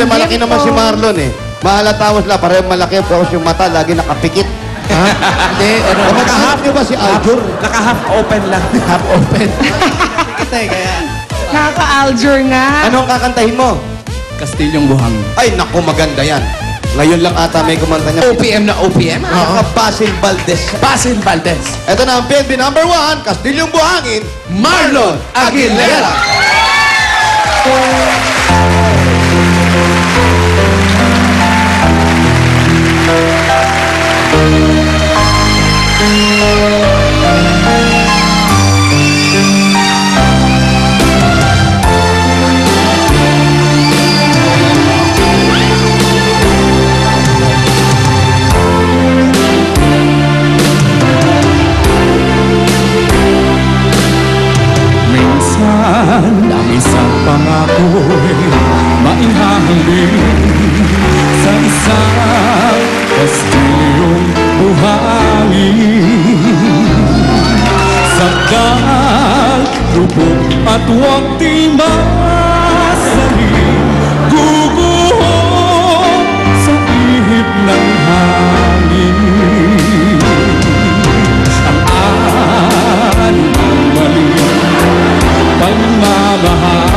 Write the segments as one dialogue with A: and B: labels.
A: Siyempre, malaki naman si Marlon eh. Mahalata mo sila, parehong malaki. Tapos yung mata, lagi nakapikit.
B: Hindi,
A: Kamag-anak niyo ba si Aljur?
B: Naka-half open lang. Half open. Kita kaya...
C: Nakaka-Aljur nga.
A: Ano ang kakantahin mo?
B: Kastilyong Buhang.
A: Ay, naku, maganda yan. Ngayon lang ata may kumanta niya.
B: OPM na OPM?
A: Basil Valdez.
B: Basil Valdez.
A: Ito na ang PNP number 1, Kastilyong Buhangin, Marlon Aguilera.
D: Ang isang pangako'y maihahalin sa isang kastilyong buhangin. Sakdal, lubog at huwag di masaling guguhot sa ihip ng hangin. Ang anumang mali pagmamahal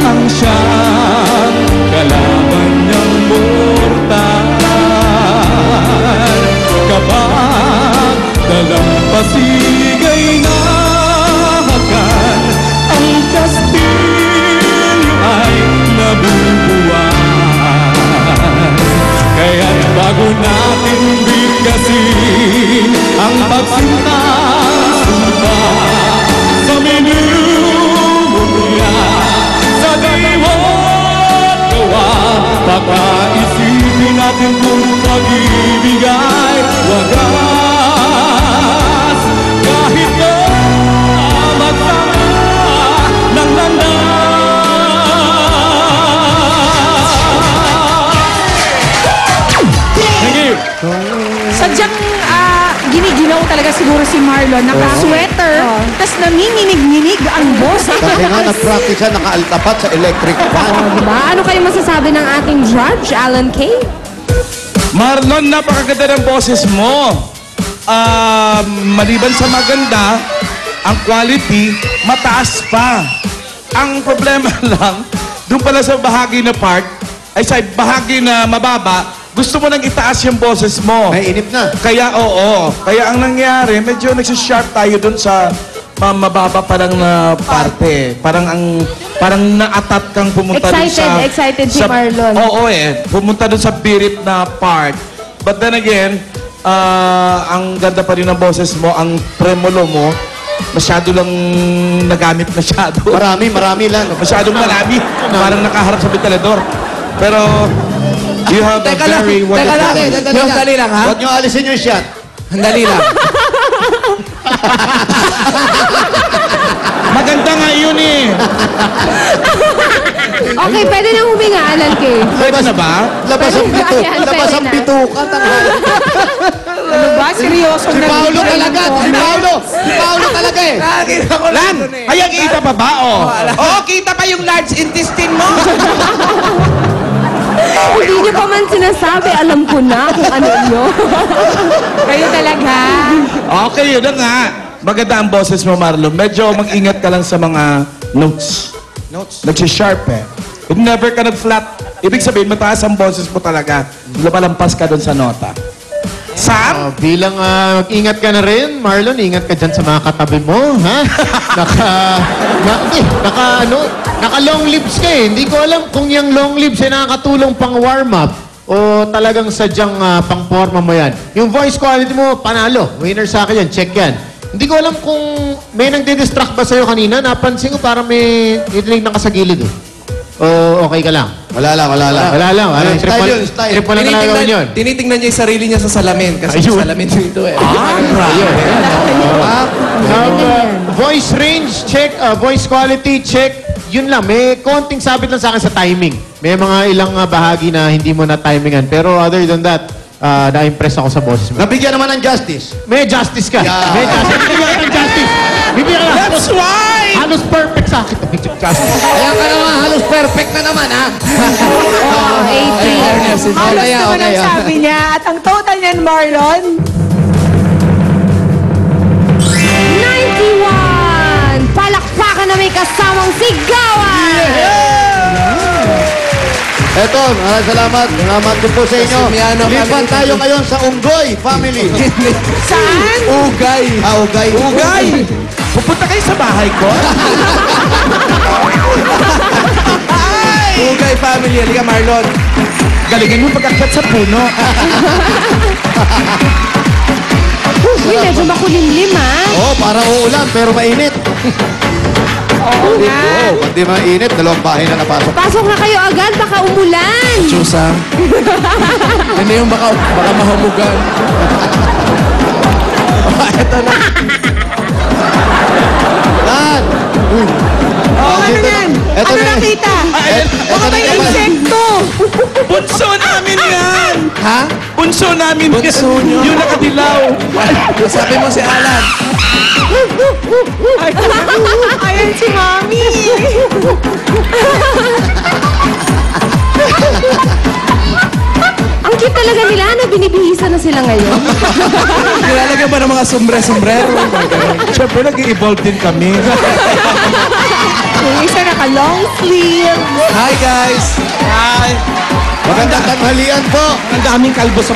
D: ang siyang kalaban niyang mortal. Kapag dalampasigay na hakan, ang kastilyo ay nabubuan. Kaya't bago natin bigkasin ang pagsintang sumpa sa minumulya sa diwan gawa, pagkaisipin natin kung pag-ibig ay wagas. Kahit na magsama ng landas. Thank you.
C: Sadyang giniginaw talaga siguro si Marlon. Naka-sweater, tas nanginginig-nginig ang boss.
A: Kasi nga, nag-practice siya, nakaaltapat sa electric fan.
C: Diba? Ano kayo masasabi ng ating judge, Alan Kay?
B: Marlon, napakaganda ng boses mo. Maliban sa maganda, ang quality, mataas pa. Ang problema lang, doon pala sa bahagi na part, ay sa bahagi na mababa, gusto mo nang itaas yung boses mo.
A: May inip na.
B: Kaya oo. Kaya ang nangyari, medyo nagsisharp tayo doon sa mababa parang na parte. Parang na-atat kang pumunta doon sa...
C: Excited si Marlon.
B: Oo pumunta doon sa birit na part. But then again, ang ganda pa rin ng boses mo, ang tremolo mo, masyado lang nagamit masyado.
A: Marami lang.
B: Masyadong marami. Parang nakaharap sa ventilador. Pero... You have a very wonderful...
E: Dali lang, ha?
A: Huwag niyo alisin yung shot.
E: Dali lang.
B: Maganda nga yun eh.
C: Okay, pwede nang huminga, Alan Kay.
B: Pwede na ba?
A: Labas ang pito.
C: Ayan,
A: Labas
C: pwede
A: ang
C: na.
A: pituka.
C: Ano ba? Seryosong
A: Si Paolo talaga. Si Paolo talaga eh.
E: Nakakita ko
B: Lan, ayan kita pa ba? Oo, kita pa yung large intestine mo.
C: Hindi niyo pa man sinasabi, alam ko na kung ano niyo. Kayo talaga.
B: Okay, yun na nga. Maganda ang boses mo, Marlon. Medyo mag-ingat ka lang sa mga notes. Nagsisharp eh. Kung never ka nag-flat, ibig sabihin, mataas ang boses mo talaga. Lumalampas ka doon sa nota. Sam?
F: Bilang mag-ingat ka na rin, Marlon, ingat ka dyan sa mga katabi mo, ha? Naka long lips ka eh. Hindi ko alam kung yung long lips ay nakakatulong pang warm-up o talagang sadyang pang-forma mo yan. Yung voice quality mo, panalo. Winner sa akin yan. Check yan. Hindi ko alam kung may nagdi-distract ba sa'yo kanina. Napansin ko parang may tinignan ka sa gilid eh. O okay ka lang?
A: Wala lang.
F: Wala lang.
A: Style yun, style.
F: Trip mo lang nagagawin yun.
E: Tinitingnan niya yung sarili niya sa salamin. Kasi
F: Ayun.
E: sa salamin dito eh.
F: Voice range, check. Voice quality, check. Yun lang. May konting sabit lang sa akin sa timing. May mga ilang bahagi na hindi mo na timingan. Pero other than that, na-impress ako sa boses mo.
A: Nabigyan naman ng justice.
F: May justice ka.
A: Yeah.
F: May justice. Bibigyan ka ng justice. Bibigyan ka lang.
B: That's why!
F: Halos perfect sa akin.
A: Ayan ka naman, halos perfect na naman, ha?
C: Oh, 80.
E: Ernest,
C: Halos
A: okay,
C: naman ang
A: okay.
C: sabi niya. At ang total niyan, Marlon,
G: 91! Palakpakan na may kasamang sigawan!
A: Eto, maraming salamat. Salamat din po sa inyo.
E: Simiano,
A: Lipat
E: family.
A: tayo ngayon sa Unggoy family.
C: saan?
E: Ugay.
A: Ugay.
B: Ugay! Pupunta kayo sa bahay ko?
E: Ugay family. Halika, Marlon.
B: Galingan mo pag-akyat sa puno.
G: Uy, medyo makulimlim ah.
A: Oo, parang uulan pero mainit.
C: Oo nga.
A: Oo, hindi mainit. Dalawang bahay na napasok.
G: Pasok na kayo agad, baka umulan.
E: Chusa. Hindi yung baka mahumugan. Ito na.
A: Lan! Uy.
C: Oh, ano yan?
A: Eto
C: Ano
A: na.
C: nakita? Baka may
A: naman.
C: insekto.
B: Bunso namin yan!
E: Ha?
B: Bunso namin
E: Bunso
B: yan.
E: nyo?
B: Yung nakadilaw.
E: Sabi mo si Alan.
C: Ayan si Mami.
G: Ang cute talaga nila, ano, binibihisa na sila ngayon.
E: Nilalagyan ba ng mga sombrero?
B: Siyempre, nag-i-evolve din kami.
C: Yung isa naka-long sleeve.
E: Hi, guys.
B: Hi!
A: Magandang tanghalian po.
B: Ang daming kalbo sa...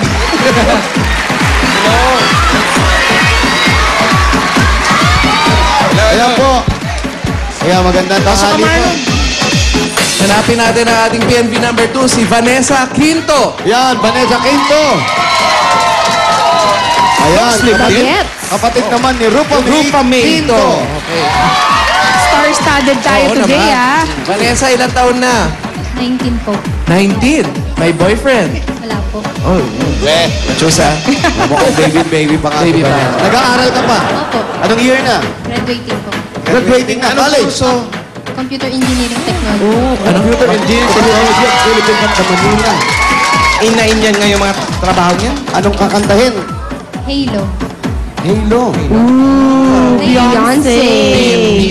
A: Ayan po. Ayan, magandang tanghali po.
E: Hanapin natin ang ating PNV number 2, si Vanessa Quinto.
A: Yan, Vanessa Quinto. Ayan,
G: Bagets.
A: kapatid naman ni Rupa May Quinto.
C: Star-studded tayo
E: Oo
C: today,
E: naman.
C: ah.
E: Vanessa, ilang taon na?
H: 19 po.
E: 19. May boyfriend.
H: Wala po.
E: Oh, Chusa.
A: Baby pa nga.
E: Baby pa.
A: Nag-aaral ka pa?
H: Opo.
A: Anong year na?
H: Graduating po.
A: Graduating na. College.
H: Computer Engineering Technology.
A: Computer Engineering Technology at Philippine Bank sa Manila.
B: Inain yan ngayong mga trabaho niya.
A: Anong kakantahin?
H: Halo.
A: Halo.
G: Beyonce.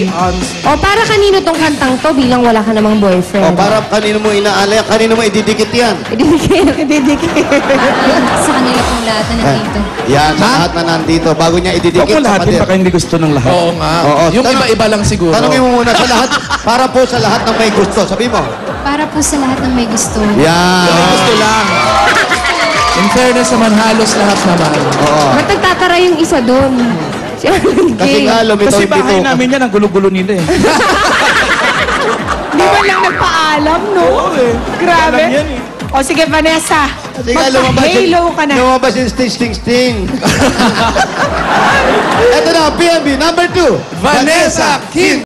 E: Beyonce.
G: O, para kanino tong kantang to bilang wala ka namang
A: O
G: boyfriend?
A: para kanino mo inaalay, kanino mo ididikit yan?
H: Sa kanila pong lahat na nandito.
A: Yan, sa lahat na nandito. Bago niya
B: Huwag
A: ididikit,
B: mo lahat din,
A: kapatid.
B: baka hindi gusto ng lahat.
E: Oo nga.
A: Oo.
E: Yung iba-iba lang siguro.
A: Tanungin mo muna sa lahat, para po sa lahat ng may gusto. Sabi mo.
H: Para po sa lahat ng may gusto.
A: Yan.
E: Gusto lang. In fairness naman, halos lahat naman.
A: Oo.
G: Ba't nagtatara yung isa doon? Si Alan
A: Kasi
G: Gay.
A: nga, lumitaw
B: Kasi
A: yung
B: bahay
A: bito.
B: namin yan, ang gulo-gulo nila eh.
C: Di ba lang nagpaalam, no? Grabe.
B: Alam yan eh.
C: O sige, Vanessa.
A: Kasi nga, lumabas
C: Magpa-halo ka na.
A: Lumabas yung sting. Ito na, PNB number 2.
E: Vanessa Quinto.